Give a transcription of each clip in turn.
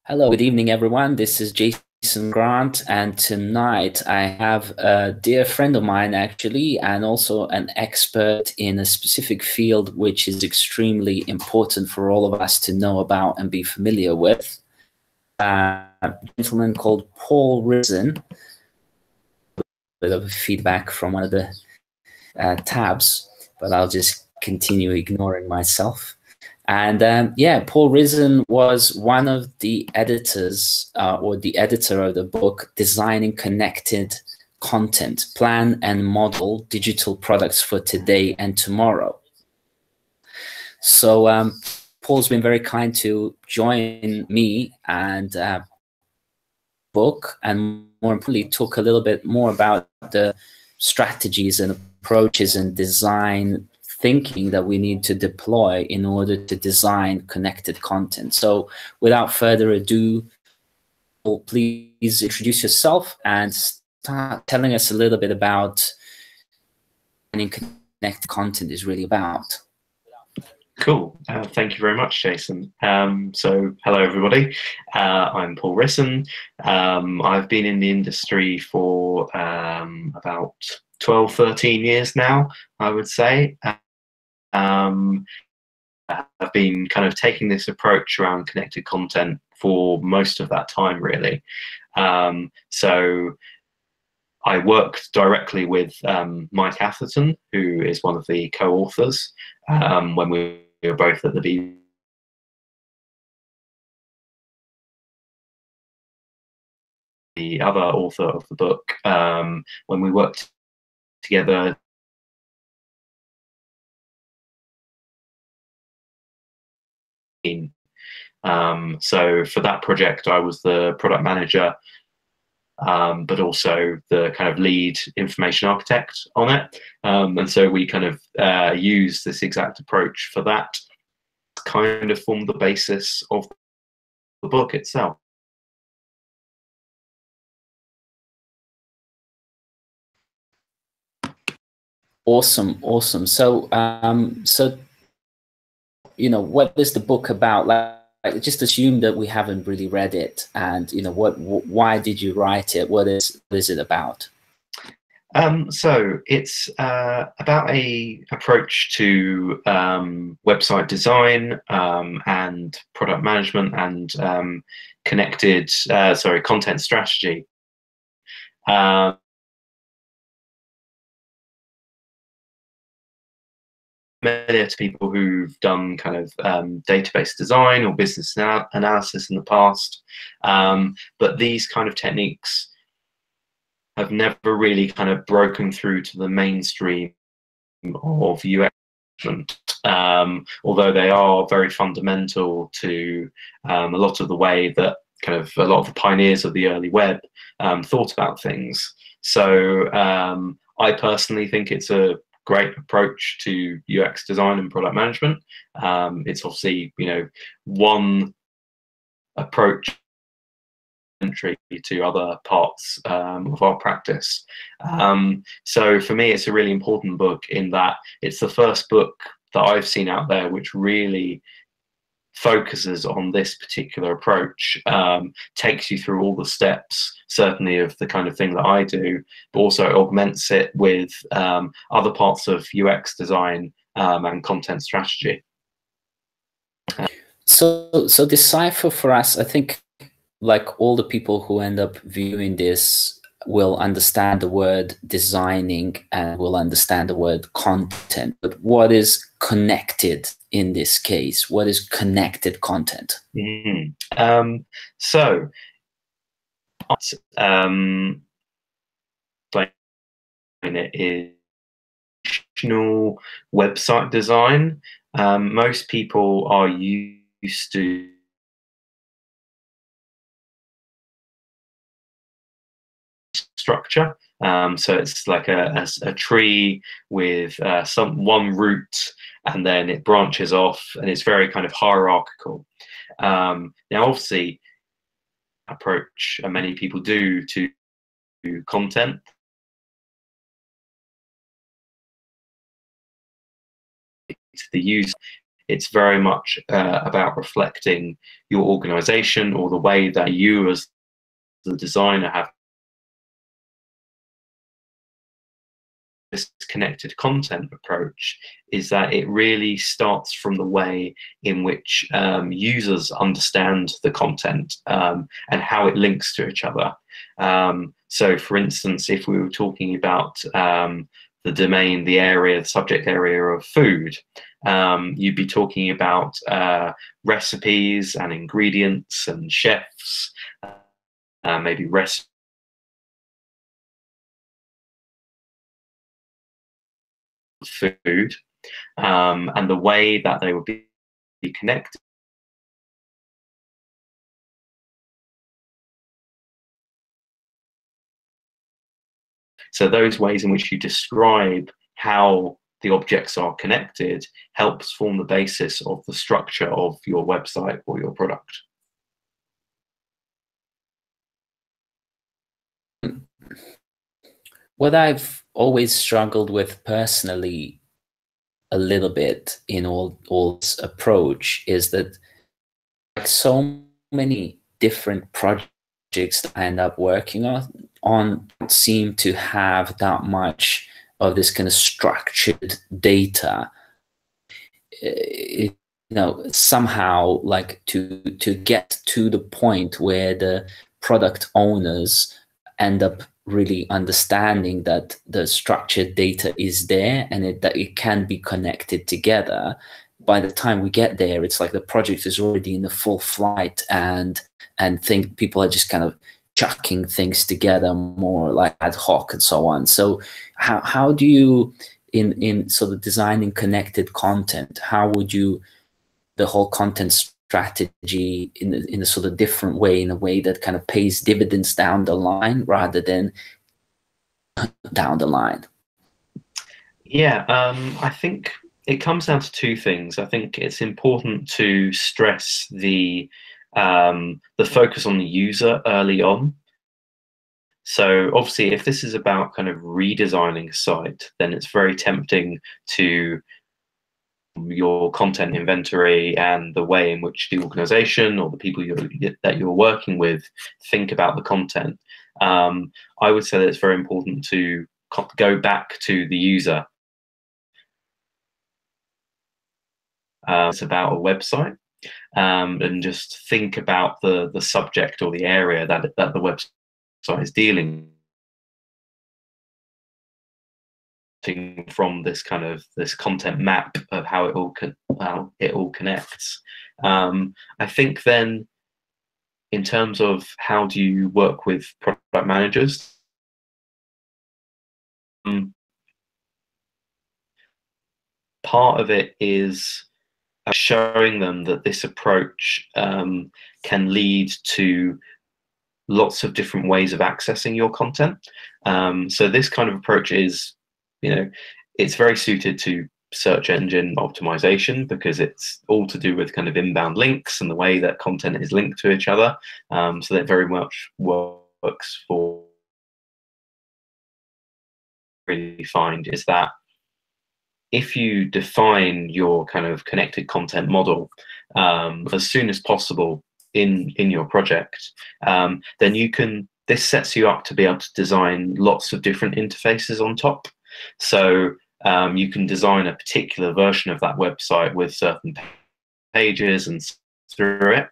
Hello, good evening, everyone. This is Jason Grant, and tonight I have a dear friend of mine, actually, and also an expert in a specific field which is extremely important for all of us to know about and be familiar with. A gentleman called Paul Rissen. A bit of feedback from one of the tabs, but I'll just continue ignoring myself. And yeah, Paul Rissen was one of the editors or the editor of the book, Designing Connected Content, Plan and Model Digital Products for Today and Tomorrow. So Paul's been very kind to join me and book, and more importantly, talk a little bit more about the strategies and approaches and design thinking that we need to deploy in order to design connected content. So without further ado, please introduce yourself and start telling us a little bit about what connected content is really about. Cool. Thank you very much, Jason. So hello, everybody. I'm Paul Rissen. I've been in the industry for about 12, 13 years now, I would say. I've been kind of taking this approach around connected content for most of that time, really. So I worked directly with Mike Atherton, who is one of the co-authors, when we were both at the other author of the book, when we worked together. So for that project, I was the product manager, but also the kind of lead information architect on it. And so we kind of used this exact approach for that to kind of form the basis of the book itself. Awesome, awesome. So, you know, what is the book about? Like, just assume that we haven't really read it, and you know, why did you write it? What is it about? So it's about a approach to website design and product management and content strategy. Familiar to people who've done kind of database design or business analysis in the past, but these kind of techniques have never really kind of broken through to the mainstream of UX management, although they are very fundamental to a lot of the way that kind of a lot of the pioneers of the early web thought about things. So I personally think it's a great approach to UX design and product management. It's obviously, you know, one approach entry to other parts of our practice. So for me, it's a really important book in that it's the first book that I've seen out there which really focuses on this particular approach, takes you through all the steps, certainly of the kind of thing that I do, but also augments it with other parts of UX design and content strategy. So decipher for us, I think, like all the people who end up viewing this will understand the word designing and will understand the word content. But what is connected in this case? What is connected content? So it is traditional website design. Most people are used to structure. So it's like a tree with one root, and then it branches off, and it's very kind of hierarchical. Now, obviously, approach, and many people do, to content. The user It's very much about reflecting your organization or the way that you as the designer have this connected content approach, is that it really starts from the way in which users understand the content and how it links to each other. So for instance, if we were talking about the domain, the area, the subject area of food, you'd be talking about recipes and ingredients and chefs, maybe recipes, food, and the way that they would be connected. So those ways in which you describe how the objects are connected helps form the basis of the structure of your website or your product. What I've always struggled with personally a little bit in all this approach is that like so many different projects that I end up working on don't seem to have that much of this kind of structured data. Somehow like to get to the point where the product owners end up really understanding that the structured data is there and that it can be connected together. By the time we get there, it's like the project is already in the full flight, and think people are just kind of chucking things together more like ad hoc and so on. So how do you in sort of designing connected content, how would you the whole content strategy in a sort of different way, in a way that kind of pays dividends down the line rather than down the line? Yeah, I think it comes down to two things. I think it's important to stress the focus on the user early on. So obviously, if this is about kind of redesigning a site, then it's very tempting to your content inventory and the way in which the organization or the people that you're working with think about the content. I would say that it's very important to go back to the user. It's about a website, and just think about the subject or the area that the website is dealing from this content map of how it all connects. I think then, in terms of how do you work with product managers, part of it is showing them that this approach can lead to lots of different ways of accessing your content. So this kind of approach is, it's very suited to search engine optimization because it's all to do with kind of inbound links and the way that content is linked to each other. So that very much works for really find is that if you define your kind of connected content model as soon as possible in your project, then this sets you up to be able to design lots of different interfaces on top. So you can design a particular version of that website with certain pages and through it.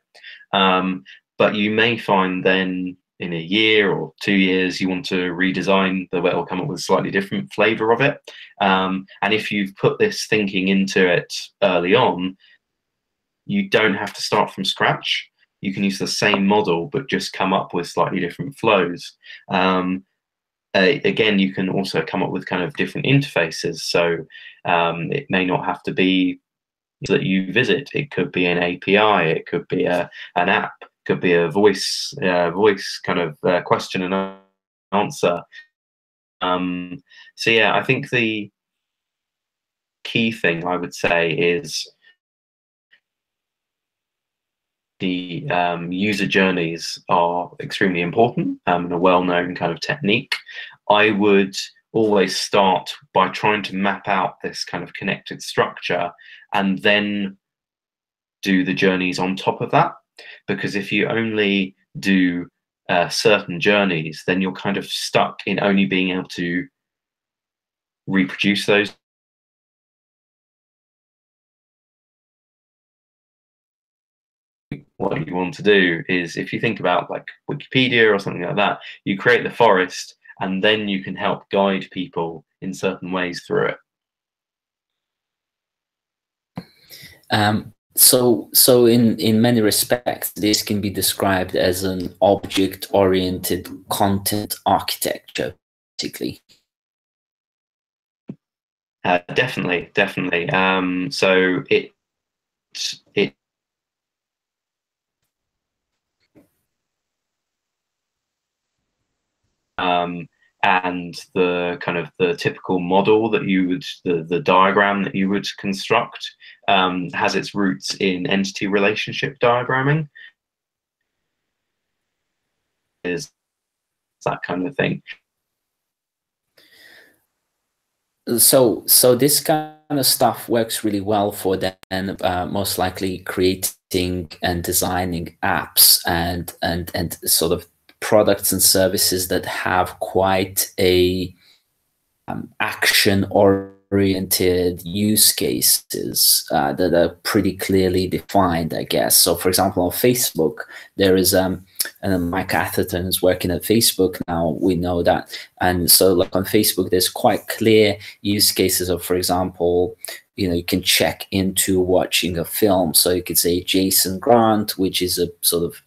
But you may find then in a year or 2 years, you want to redesign the way it'll come up with a slightly different flavor of it. And if you've put this thinking into it early on, you don't have to start from scratch. You can use the same model, but just come up with slightly different flows. Again, you can also come up with kind of different interfaces. So it may not have to be that you visit. It could be an API. It could be an app. It could be a voice kind of question and answer. So yeah, I think the key thing I would say is the user journeys are extremely important and a well-known kind of technique. I would always start by trying to map out this kind of connected structure and then do the journeys on top of that, because if you only do certain journeys, then you're kind of stuck in only being able to reproduce those. What you want to do is, if you think about like Wikipedia or something like that, you create the forest and then you can help guide people in certain ways through it. So in many respects, this can be described as an object-oriented content architecture, basically. Definitely. So it and the kind of the typical model that you would, the diagram that you would construct, has its roots in entity relationship diagramming. Is that kind of thing. So this kind of stuff works really well for then most likely creating and designing apps and sort of products and services that have quite a action-oriented use cases that are pretty clearly defined, I guess. So, for example, on Facebook, there is and Mike Atherton is working at Facebook now. We know that, and so like on Facebook, there's quite clear use cases of, for example, you can check into watching a film. So you could say Jason Grant, which is a sort of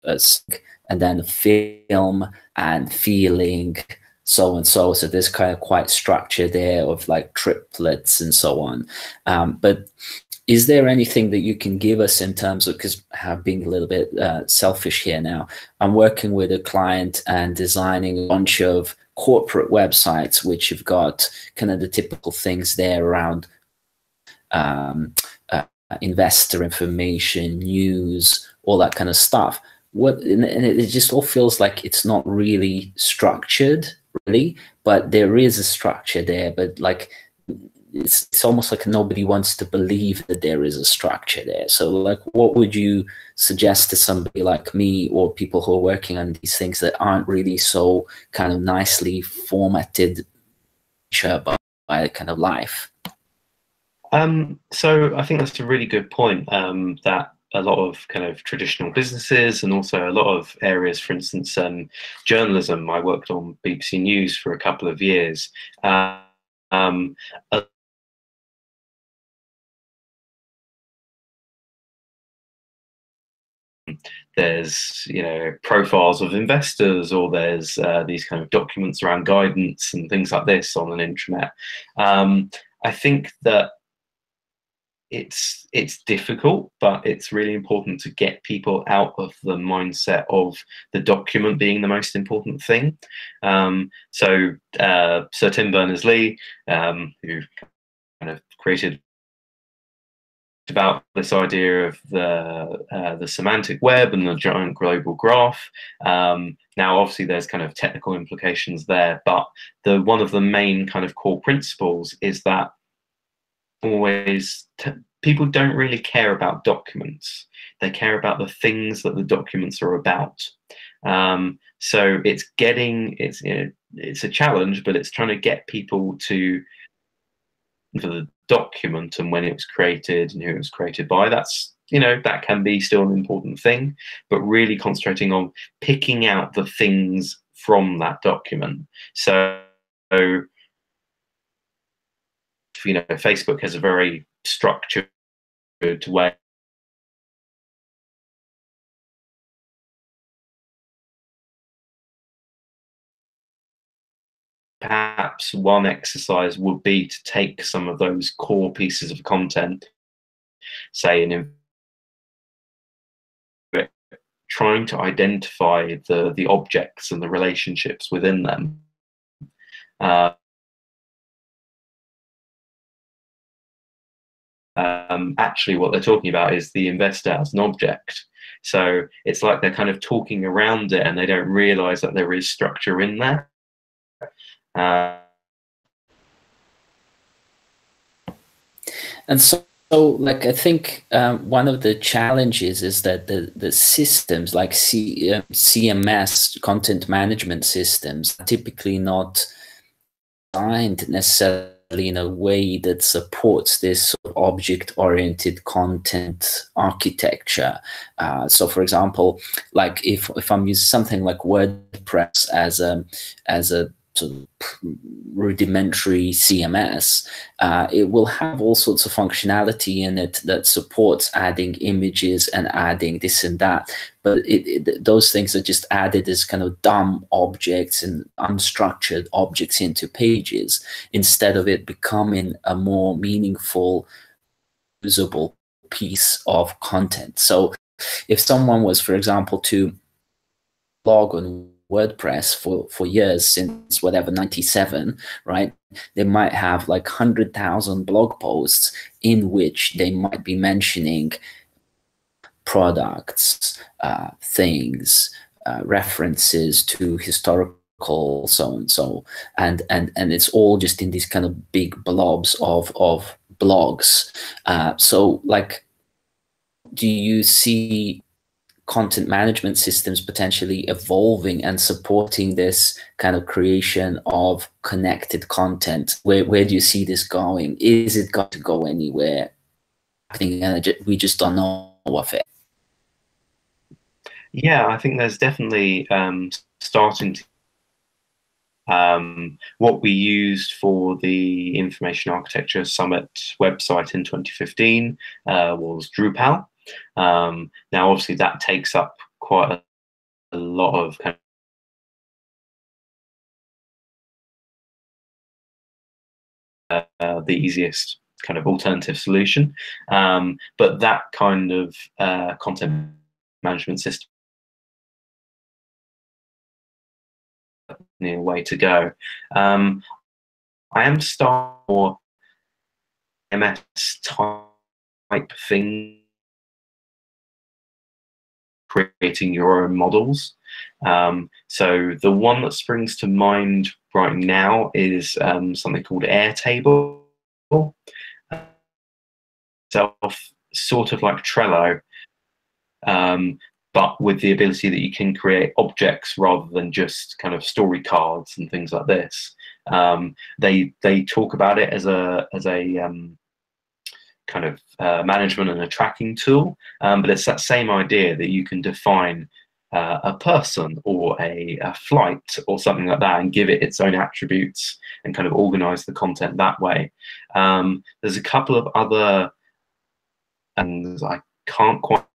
and then film and feeling, so and so. So there's kind of quite structure there of like triplets and so on. But is there anything that you can give us in terms of, because I'm being a little bit selfish here now, I'm working with a client and designing a bunch of corporate websites which have got kind of the typical things there around investor information, news, all that kind of stuff. And it just all feels like it's not really structured, really, but there is a structure there. But like it's almost like nobody wants to believe that there is a structure there. So like, what would you suggest to somebody like me or people who are working on these things that aren't really so kind of nicely formatted by kind of life? So I think that's a really good point, that a lot of kind of traditional businesses and also a lot of areas, for instance, journalism. I worked on BBC News for a couple of years. There's profiles of investors, or there's these kind of documents around guidance and things like this on an intranet. I think that it's difficult, but it's really important to get people out of the mindset of the document being the most important thing. So Sir Tim Berners-Lee, who kind of created about this idea of the semantic web and the giant global graph. Now, obviously, there's kind of technical implications there, but one of the main kind of core principles is that people don't really care about documents. They care about the things that the documents are about. So it's a challenge, but it's trying to get people to the document and when it was created and who it was created by. That's that can be still an important thing, but really concentrating on picking out the things from that document. So Facebook has a very structured way perhaps one exercise would be to take some of those core pieces of content, say trying to identify the objects and the relationships within them. Actually, what they're talking about is the investor as an object. So it's like they're kind of talking around it and they don't realize that there is structure in there. And so So, like, I think one of the challenges is that the systems like CMS, content management systems, are typically not designed necessarily in a way that supports this sort of object-oriented content architecture. So, for example, like if I'm using something like WordPress as a sort of rudimentary CMS, it will have all sorts of functionality in it that supports adding images and adding this and that. But those things are just added as kind of dumb objects and unstructured objects into pages, instead of it becoming a more meaningful, usable piece of content. So if someone was, for example, to blog on WordPress for years, since whatever 97, right? They might have like 100,000 blog posts in which they might be mentioning products, things, references to historical, so and so, and it's all just in these kind of big blobs of blogs. So, like, do you see content management systems potentially evolving and supporting this kind of creation of connected content? Where do you see this going? Is it going to go anywhere? I think we just don't know of it. Yeah, I think there's definitely starting to. What we used for the Information Architecture Summit website in 2015 was Drupal. Now, obviously, that takes up quite a lot of kind of the easiest kind of alternative solution. But that kind of content management system, a way to go. I am starting more MS type thing, creating your own models. So the one that springs to mind right now is something called Airtable. Sort of like Trello, but with the ability that you can create objects rather than just kind of story cards and things like this. They talk about it as a kind of management and a tracking tool, but it's that same idea that you can define a person or a flight or something like that and give it its own attributes and kind of organize the content that way. There's a couple of other, and I can't quite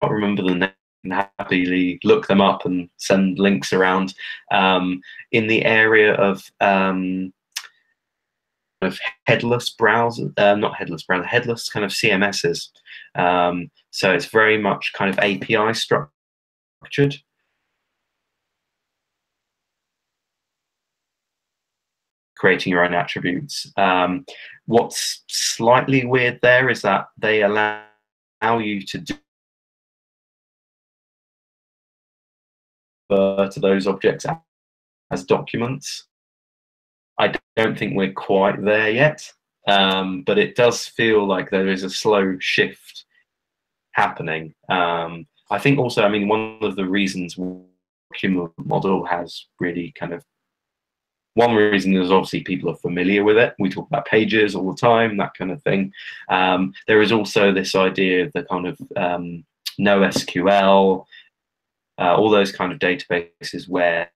remember the name, and happily look them up and send links around, in the area of headless browser, not headless browser, headless kind of CMSs. So it's very much kind of API structured. Creating your own attributes. What's slightly weird there is that they allow you to do to those objects as documents. I don't think we're quite there yet, but it does feel like there is a slow shift happening. I think also, I mean, one of the reasons cumulative model has really kind of, one reason is obviously people are familiar with it. We talk about pages all the time, that kind of thing. There is also this idea of the kind of NoSQL, all those kind of databases where,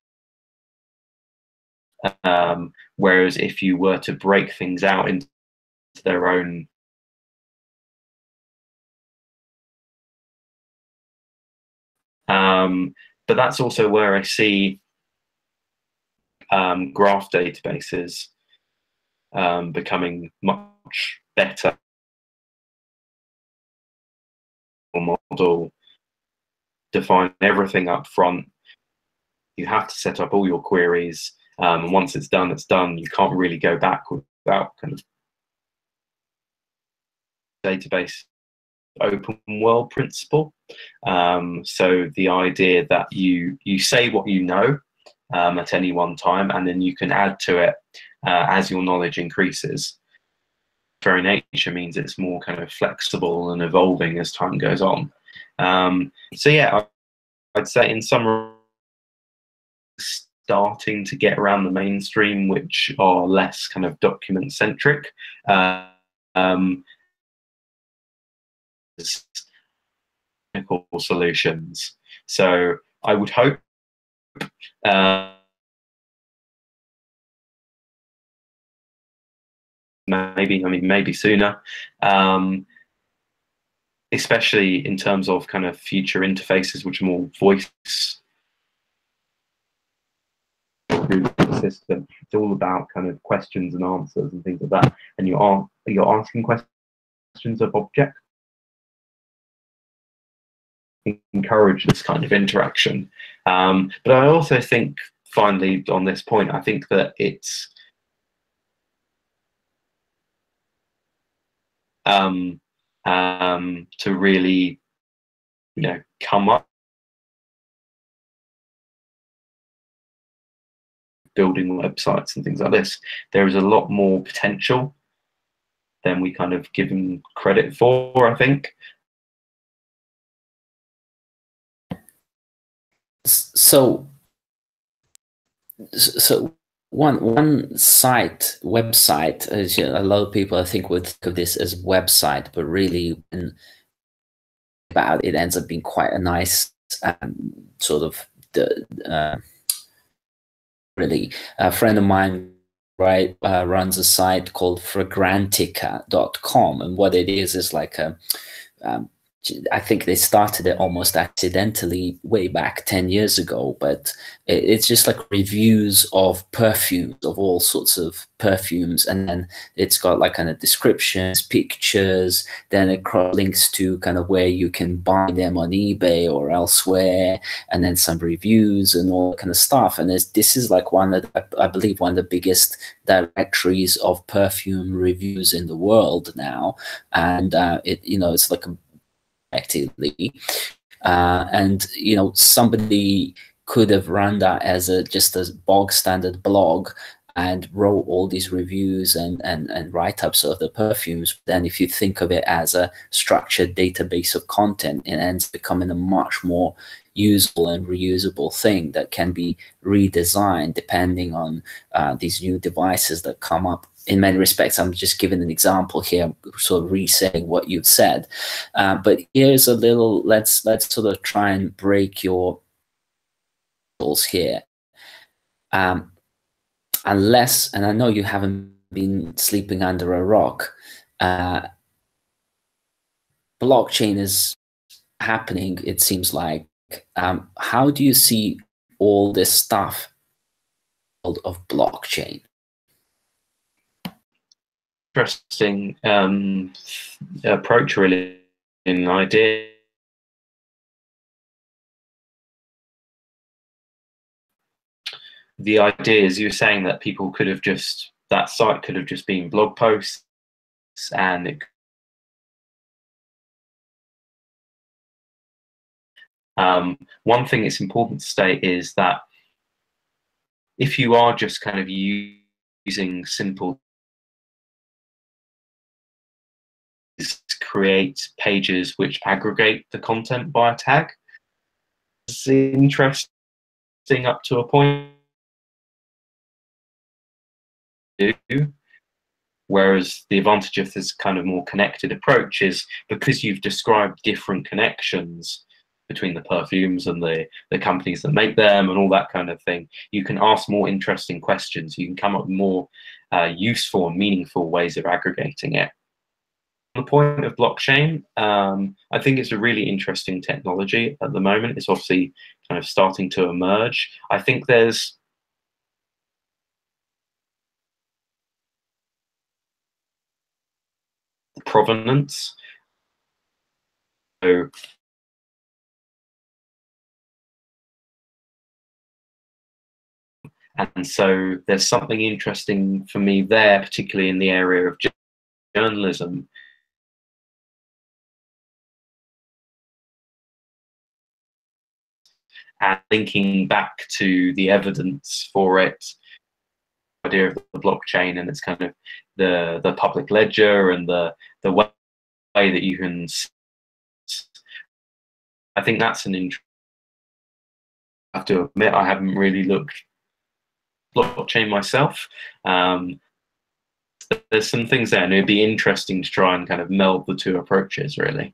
whereas if you were to break things out into their own but that's also where I see graph databases becoming much better model, define everything up front. You have to set up all your queries, and once it's done, it's done. You can't really go back without kind of database open world principle. So the idea that you say what you know at any one time, and then you can add to it as your knowledge increases. very nature means it's more kind of flexible and evolving as time goes on. So yeah, I'd say in summary, starting to get around the mainstream, which are less kind of document centric. Technical solutions. So I would hope maybe sooner, especially in terms of kind of future interfaces which are more voice system. It's all about kind of questions and answers and things like that, and you're asking questions of objects. Encourage this kind of interaction, but I also think, finally, on this point, I think that it's to really, come up building websites and things like this. There is a lot more potential than we kind of give them credit for, I think. So one website, as a lot of people I think would think of this as website, but really about it ends up being quite a nice sort of really. A friend of mine runs a site called fragrantica.com, and what it is like a I think they started it almost accidentally way back 10 years ago, but it's just like reviews of perfumes, of all sorts of perfumes. And then it's got like kind of descriptions, pictures, then it links to kind of where you can buy them on eBay or elsewhere, and then some reviews and all that kind of stuff. And this is like I believe one of the biggest directories of perfume reviews in the world now. And it's like effectively, and somebody could have run that as just a bog standard blog and wrote all these reviews and write-ups of the perfumes. Then if you think of it as a structured database of content, it ends up becoming a much more usable and reusable thing that can be redesigned depending on these new devices that come up. In many respects, I'm just giving an example here, sort of re-saying what you've said. But here's a little, let's sort of try and break your rules here. Unless, and I know you haven't been sleeping under a rock, blockchain is happening, it seems like. How do you see all this stuff of blockchain? Interesting approach, really, an idea. The idea is, you were saying that people could have that site could have just been blog posts, and one thing it's important to state is that if you are just kind of using simple create pages which aggregate the content by a tag, it's interesting up to a point. Whereas the advantage of this kind of more connected approach is, because you've described different connections between the perfumes and the companies that make them and all that kind of thing, you can ask more interesting questions. You can come up with more useful and meaningful ways of aggregating it. On the point of blockchain, I think it's a really interesting technology at the moment. It's obviously kind of starting to emerge. I think there's provenance. So there's something interesting for me there, particularly in the area of journalism. And linking back to the evidence for it, idea of the blockchain and its kind of the public ledger and the way that you can. I think that's an interesting. I have to admit, I haven't really looked blockchain myself. There's some things there, and it'd be interesting to try and kind of meld the two approaches, really.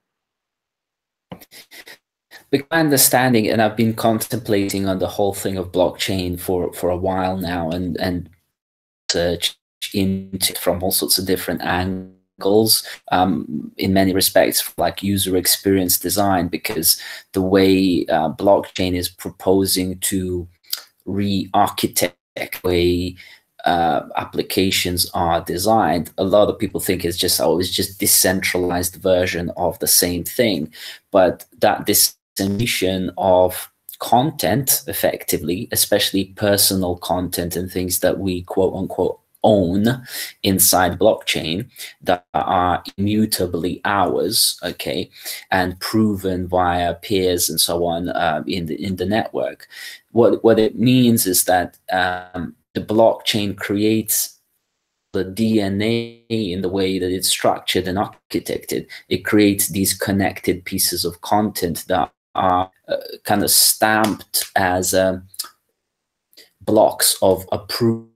Because my understanding, and I've been contemplating on the whole thing of blockchain for a while now, and search into from all sorts of different angles, in many respects, like user experience design, because the way blockchain is proposing to re-architect the way applications are designed, a lot of people think it's just decentralized version of the same thing, but that dissemination of content, effectively, especially personal content and things that we quote unquote own inside blockchain, that are immutably ours, okay, and proven via peers and so on, in the network. What it means is that the blockchain creates the DNA in the way that it's structured and architected. It creates these connected pieces of content that are kind of stamped as blocks of approved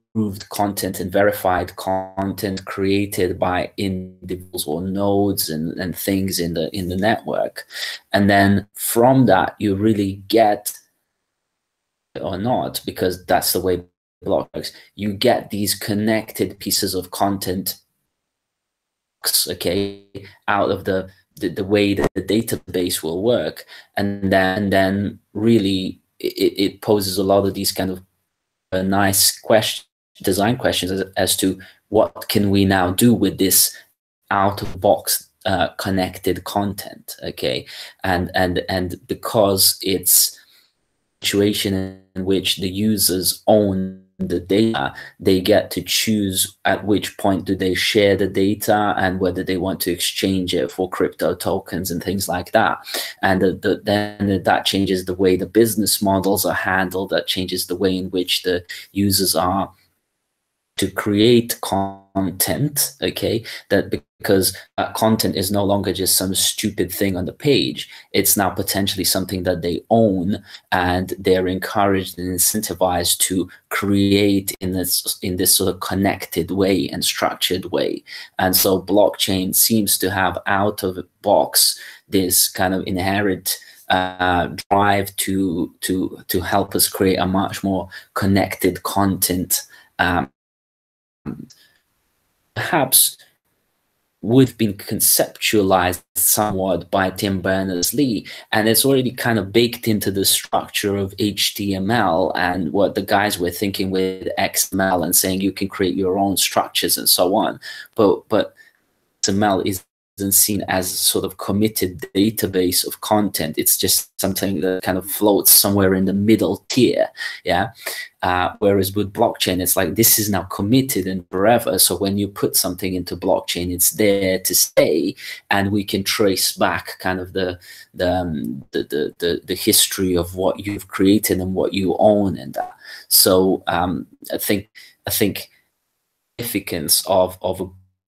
content and verified content created by individuals or nodes and things in the network. And then from that, you really get, or not, because that's the way block works, you get these connected pieces of content, okay, out of the way that the database will work. And then really it poses a lot of these kind of nice design questions as to what can we now do with this out of box connected content, okay? And because it's a situation in which the users own the data, they get to choose at which point do they share the data and whether they want to exchange it for crypto tokens and things like that. And then that changes the way the business models are handled. That changes the way in which the users are to create content, okay, that because content is no longer just some stupid thing on the page. It's now potentially something that they own, and they're encouraged and incentivized to create in this sort of connected way and structured way. And so blockchain seems to have out of the box this kind of inherent drive to help us create a much more connected content, perhaps would have been conceptualized somewhat by Tim Berners-Lee, and it's already kind of baked into the structure of HTML and what the guys were thinking with XML and saying you can create your own structures and so on. But XML isn't seen as a sort of committed database of content. It's just something that kind of floats somewhere in the middle tier, yeah. Whereas with blockchain, it's like this is now committed and forever. So when you put something into blockchain, it's there to stay, and we can trace back kind of the history of what you've created and what you own and that. So I think significance of a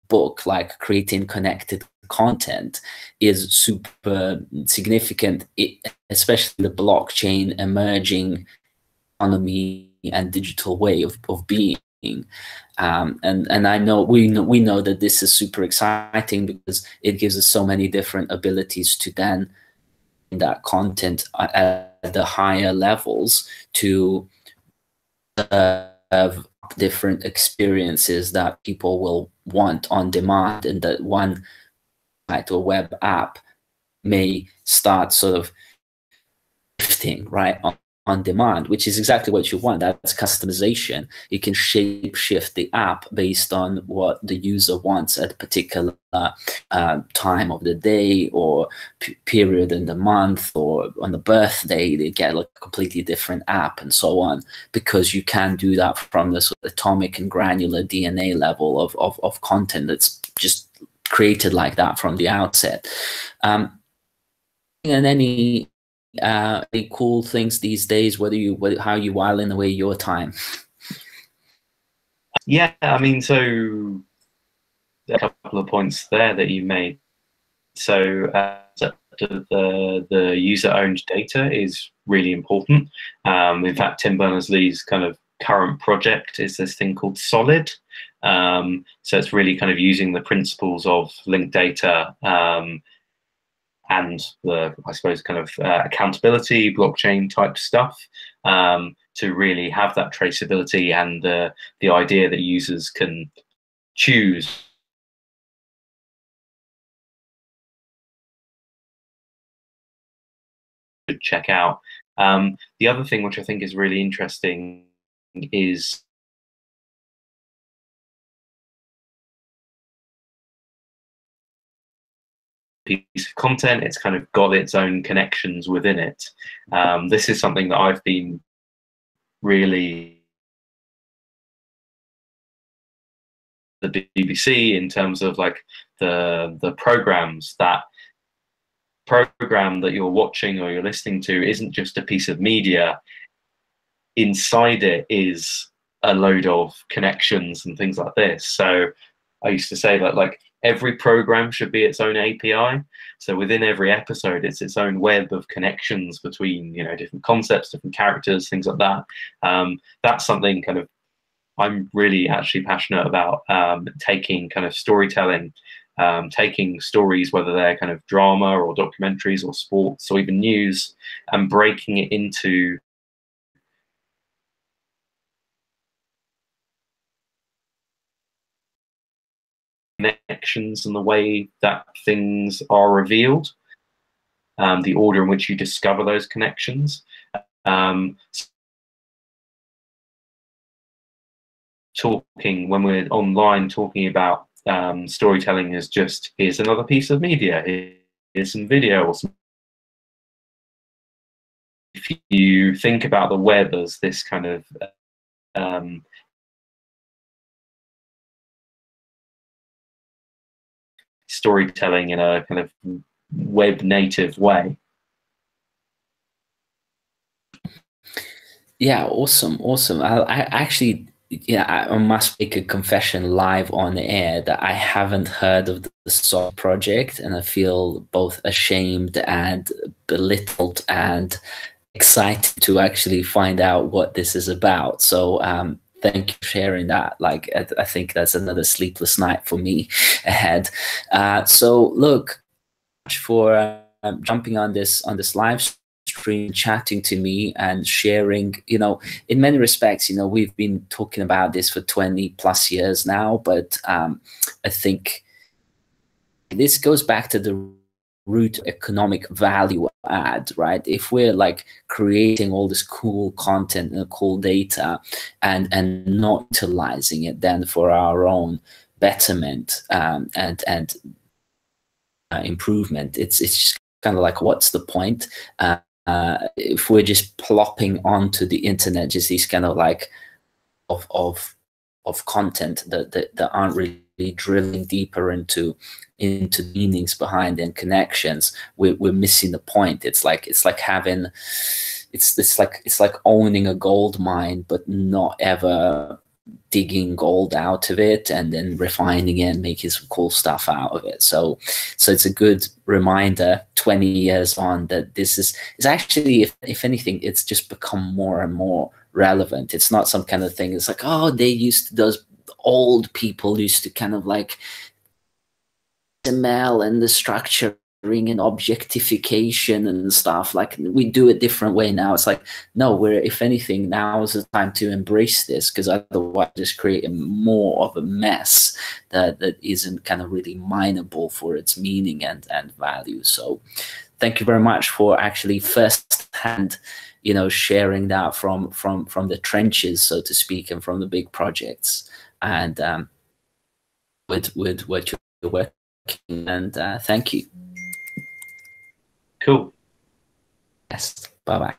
book like creating connected content is super significant, especially the blockchain emerging economy and digital way of being. And I know we know that this is super exciting because it gives us so many different abilities to then that content at the higher levels to have different experiences that people will want on demand, and that one site or web app may start sort of shifting right on demand, which is exactly what you want. That's customization. You can shape shift the app based on what the user wants at a particular time of the day or period in the month, or on the birthday they get like a completely different app and so on, because you can do that from the sort of atomic and granular DNA level of content that's just created like that from the outset. And any cool things these days, how you whiling away your time? Yeah, I mean, so a couple of points there that you made. So the user-owned data is really important. In fact, Tim Berners-Lee's kind of current project is this thing called Solid. So it's really kind of using the principles of linked data and the, I suppose, kind of accountability, blockchain type stuff to really have that traceability and the idea that users can choose to check out. The other thing which I think is really interesting is piece of content. It's kind of got its own connections within it. This is something that I've been really the BBC in terms of like the programs that program that you're watching or you're listening to isn't just a piece of media. Inside it is a load of connections and things like this. So I used to say that like every program should be its own API. So within every episode, it's its own web of connections between, you know, different concepts, different characters, things like that. That's something kind of I'm really actually passionate about, taking kind of storytelling, taking stories, whether they're kind of drama or documentaries or sports or even news, and breaking it into connections and the way that things are revealed, the order in which you discover those connections. Talking when we're online, talking about storytelling is just here's another piece of media, here's some video or some. If you think about the web as this kind of storytelling in a kind of web native way. Yeah, awesome, awesome. I actually, yeah, I must make a confession live on the air that I haven't heard of the SOC project, and I feel both ashamed and belittled and excited to actually find out what this is about. So thank you for sharing that. Like, I think that's another sleepless night for me ahead. So look, for jumping on this live stream, chatting to me and sharing. You know, in many respects, you know, we've been talking about this for 20 plus years now, but I think this goes back to the root economic value add, right? If we're like creating all this cool content and cool data and not utilizing it then for our own betterment and improvement, it's just kind of like, what's the point if we're just plopping onto the internet just these kind of like of content that aren't really drilling deeper into meanings behind and connections. We're missing the point. It's like having it's like owning a gold mine but not ever digging gold out of it and then refining it and making some cool stuff out of it. So it's a good reminder 20 years on that this is actually, if anything, it's just become more and more relevant. It's not some kind of thing. It's like, oh, those old people used to kind of like XML and the structuring and objectification and stuff. Like, we do it different way now. It's like, no, we're, if anything, now is the time to embrace this, because otherwise just creating more of a mess that isn't kind of really mineable for its meaning and value. So thank you very much for actually firsthand, you know, sharing that from the trenches, so to speak, and from the big projects, and with what you're working. And thank you. Cool. Yes. Bye bye.